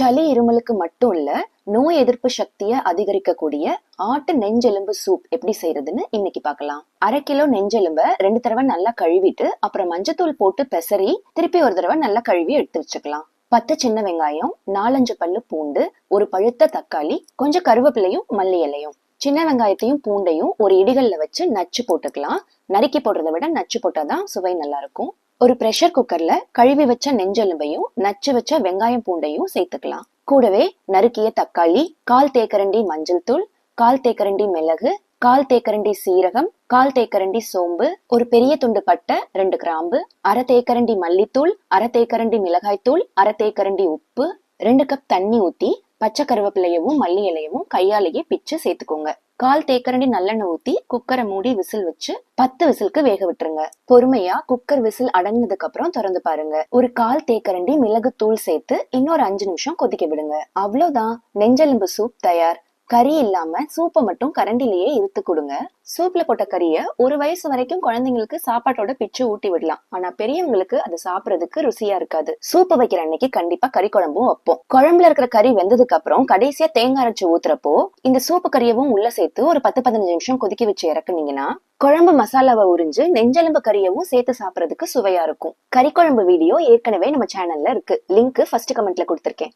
சளி இருமலுக்கு மட்டும் இல்ல, நோய் எதிர்ப்பு சக்தியை அதிகரிக்கக்கூடிய ஆட்டு நெஞ்செலும்பு சூப் எப்படி செய்யறதுன்னு இன்னைக்கு பார்க்கலாம். 1/2 கிலோ நெஞ்செலும்ப 2 தடவை நல்லா கழுவிட்டு அப்புறம் மஞ்சத்தூள் போட்டு பெசரி திருப்பி ஒரு தடவை நல்லா கழுவி எடுத்து வச்சுக்கலாம். 10 சின்ன வெங்காயம், 4-5 பல்லு பூண்டு, ஒரு பழுத்த தக்காளி, கொஞ்சம் கருவேப்பிலையும் மல்லி இலையும். சின்ன வெங்காயத்தையும் பூண்டையும் ஒரு இடிகல்ல வச்சு நச்சு போட்டுக்கலாம். நறுக்கி போடுறதை விட நச்சு போட்டாதான் சுவை நல்லா இருக்கும். ஒரு பிரஷர் குக்கர்ல கழுவி வச்ச நெஞ்செலும்பையும் நச்சு வச்ச வெங்காயம் பூண்டையும் சேர்த்துக்கலாம். கூடவே நறுக்கிய தக்காளி, 1/4 தேக்கரண்டி மஞ்சள் தூள், 1/4 தேக்கரண்டி மிளகு, 1/4 தேக்கரண்டி சீரகம், 1/4 தேக்கரண்டி சோம்பு, ஒரு பெரிய துண்டு பட்டை, 2 கிராம்பு, 1/2 தேக்கரண்டி மல்லித்தூள், 1/2 தேக்கரண்டி மிளகாய் தூள், 1/2 தேக்கரண்டி உப்பு, 2 கப் தண்ணி ஊத்தி பச்சை கருவேப்பிலையவும் மல்லி இலையவும் கையாலேயே பிச்சு சேர்த்துக்கோங்க. 1/4 தேக்கரண்டி நல்லெண்ணெய் ஊத்தி குக்கரை மூடி விசில் வச்சு 10 விசிலுக்கு வேக விட்டுருங்க. பொறுமையா குக்கர் விசில் அடங்கினதுக்கு அப்புறம் திறந்து பாருங்க. ஒரு 1/4 தேக்கரண்டி மிளகு தூள் சேர்த்து இன்னொரு 5 நிமிஷம் கொதிக்க விடுங்க. அவ்வளவுதான், நெஞ்செலும்பு சூப் தயார். கறி இல்லாம சூப்பை மட்டும் கரண்டிலேயே இழுத்து கொடுங்க. சூப்ல போட்ட கறிய 1 வயசு வரைக்கும் குழந்தைங்களுக்கு சாப்பாட்டோட பிச்சு ஊட்டி விடலாம். ஆனா பெரியவங்களுக்கு அது சாப்பிடறதுக்கு ருசியா இருக்காது. சூப்பு வைக்கிற அன்னைக்கு கண்டிப்பா கறி குழம்பும் வைப்போம். குழம்புல இருக்கிற கறி வெந்ததுக்கு அப்புறம் கடைசியா தேங்காய் அரைச்சு ஊத்துறப்போ இந்த சூப்பு கறியவும் உள்ள சேர்த்து ஒரு 10-15 நிமிஷம் கொதிக்க வச்சு இறக்குனீங்கன்னா குழம்பு மசாலாவை உறிஞ்சு நெஞ்செலும்பு கறியவும் சேர்த்து சாப்பிடறதுக்கு சுவையா இருக்கும். கறி குழம்பு வீடியோ ஏற்கனவே நம்ம சேனல்ல இருக்கு. லிங்க் ஃபர்ஸ்ட் கமெண்ட்ல கொடுத்திருக்கேன்.